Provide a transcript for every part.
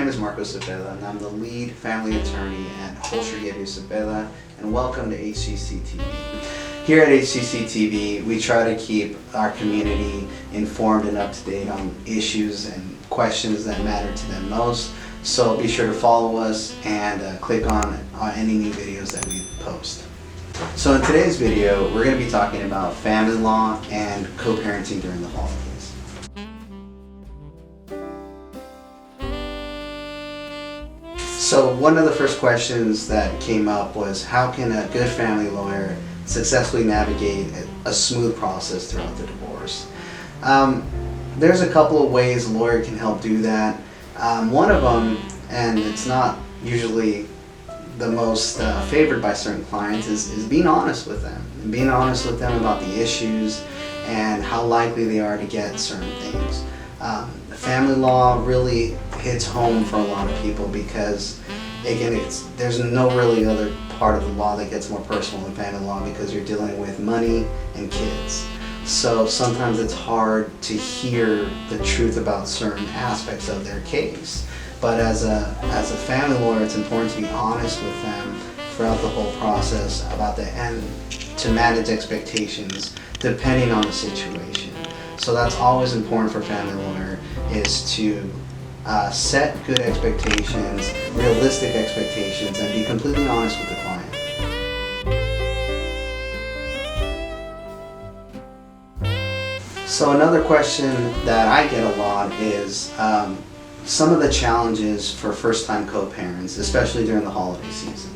name is Hoelscher Gebbia and I'm the lead family attorney at Hoelscher Gebbia Cepeda, and welcome to HGC TV. Here at HGC TV, we try to keep our community informed and up to date on issues and questions that matter to them most. So be sure to follow us and click on any new videos that we post. So in today's video, we're going to be talking about family law and co-parenting during the holidays. So one of the first questions that came up was, how can a good family lawyer successfully navigate a smooth process throughout the divorce? There's a couple of ways a lawyer can help do that. One of them, and it's not usually the most favored by certain clients, is being honest with them. And being honest with them about the issues and how likely they are to get certain things. Family law really hits home for a lot of people because, again, there's no really other part of the law that gets more personal than family law, because you're dealing with money and kids. So sometimes it's hard to hear the truth about certain aspects of their case. But as a family lawyer, it's important to be honest with them throughout the whole process about the end, to manage expectations depending on the situation. So that's always important for a family lawyer, is to set good expectations, realistic expectations, and be completely honest with the client. So another question that I get a lot is some of the challenges for first-time co-parents, especially during the holiday season.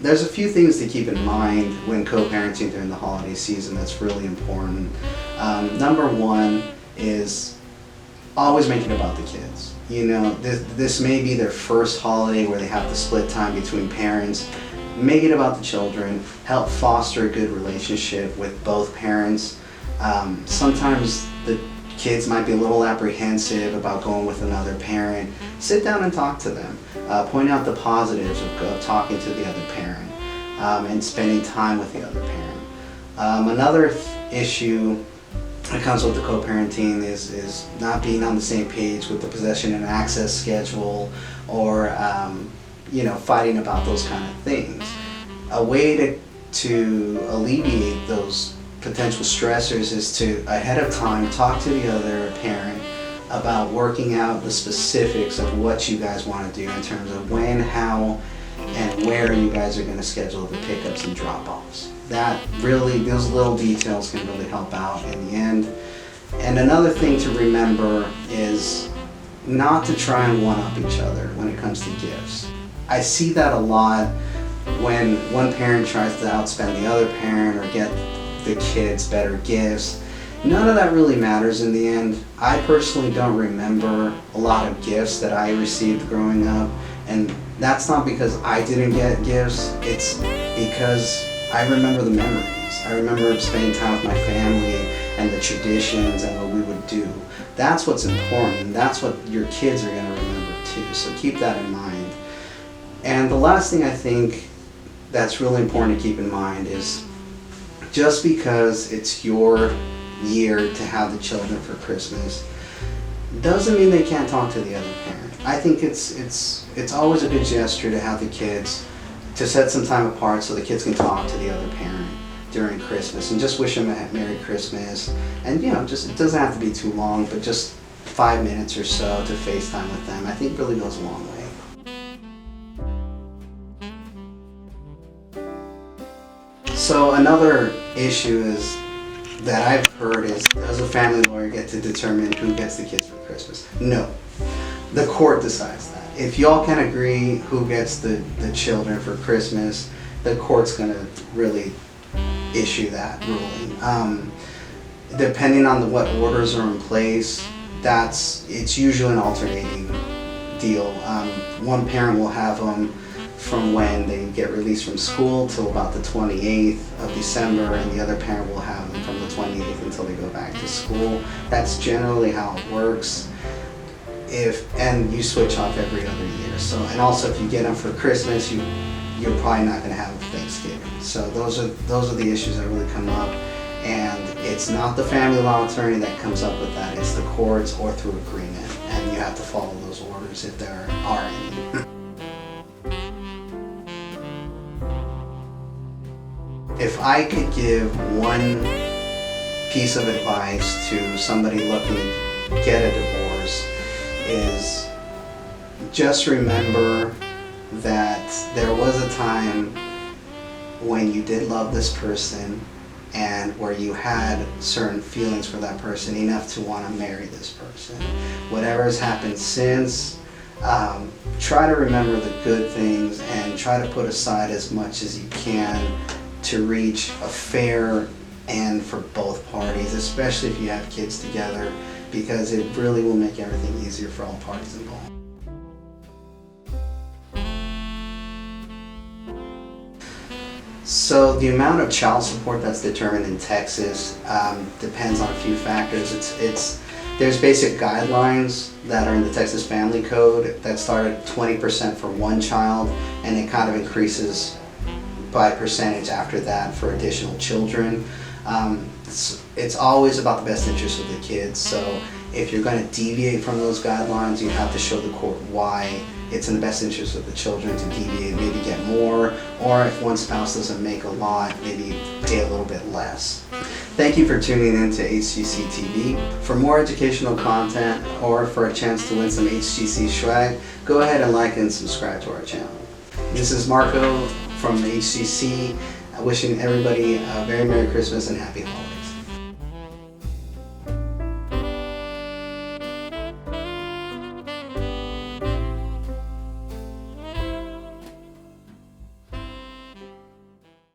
There's a few things to keep in mind when co-parenting during the holiday season that's really important. Number one is always make it about the kids. You know, this may be their first holiday where they have to split time between parents. Make it about the children. Help foster a good relationship with both parents. Sometimes the kids might be a little apprehensive about going with another parent. Sit down and talk to them. Point out the positives of talking to the other parent and spending time with the other parent. Another issue that comes with the co-parenting is not being on the same page with the possession and access schedule, or fighting about those kind of things. A way to alleviate those potential stressors is to, ahead of time, talk to the other parent about working out the specifics of what you guys want to do in terms of when, how, and where you guys are going to schedule the pickups and drop-offs. That really, those little details can really help out in the end. And another thing to remember is not to try and one-up each other when it comes to gifts. I see that a lot when one parent tries to outspend the other parent or get the kids better gifts. None of that really matters in the end. I personally don't remember a lot of gifts that I received growing up, and that's not because I didn't get gifts, it's because I remember the memories. I remember spending time with my family and the traditions and what we would do. That's what's important. That's what your kids are going to remember too, so keep that in mind. And the last thing I think that's really important to keep in mind is, just because it's your year to have the children for Christmas doesn't mean they can't talk to the other parent. I think it's always a good gesture to have the kids, to set some time apart so the kids can talk to the other parent during Christmas and just wish them a Merry Christmas. And just, it doesn't have to be too long, but just 5 minutes or so to FaceTime with them, I think really goes a long way. So another issue that I've heard is, does a family lawyer get to determine who gets the kids for Christmas? No. The court decides that. If y'all can agree who gets the children for Christmas, the court's going to really issue that ruling. Depending on what orders are in place, it's usually an alternating deal. One parent will have them from when they get released from school till about the 28th of December, and the other parent will have them from the 28th until they go back to school. That's generally how it works. And you switch off every other year. So, and also if you get them for Christmas, you're probably not going to have Thanksgiving. So those are the issues that really come up, and it's not the family law attorney that comes up with that. It's the courts or through agreement. And and you have to follow those orders if there are any. If I could give one piece of advice to somebody looking to get a divorce, is just remember that there was a time when you did love this person and where you had certain feelings for that person enough to want to marry this person. Whatever has happened since, try to remember the good things and try to put aside as much as you can to reach a fair end for both parties, especially if you have kids together, because it really will make everything easier for all parties involved. So the amount of child support that's determined in Texas depends on a few factors. There's basic guidelines that are in the Texas Family Code that start at 20% for one child, and it kind of increases by percentage after that for additional children. It's always about the best interest of the kids, so if you're going to deviate from those guidelines, you have to show the court why it's in the best interest of the children to deviate, maybe get more, or if one spouse doesn't make a lot, maybe pay a little bit less. Thank you for tuning in to HGC TV. For more educational content or for a chance to win some HGC swag, go ahead and like and subscribe to our channel. This is Marco from HGC, wishing everybody a very Merry Christmas and Happy Holidays.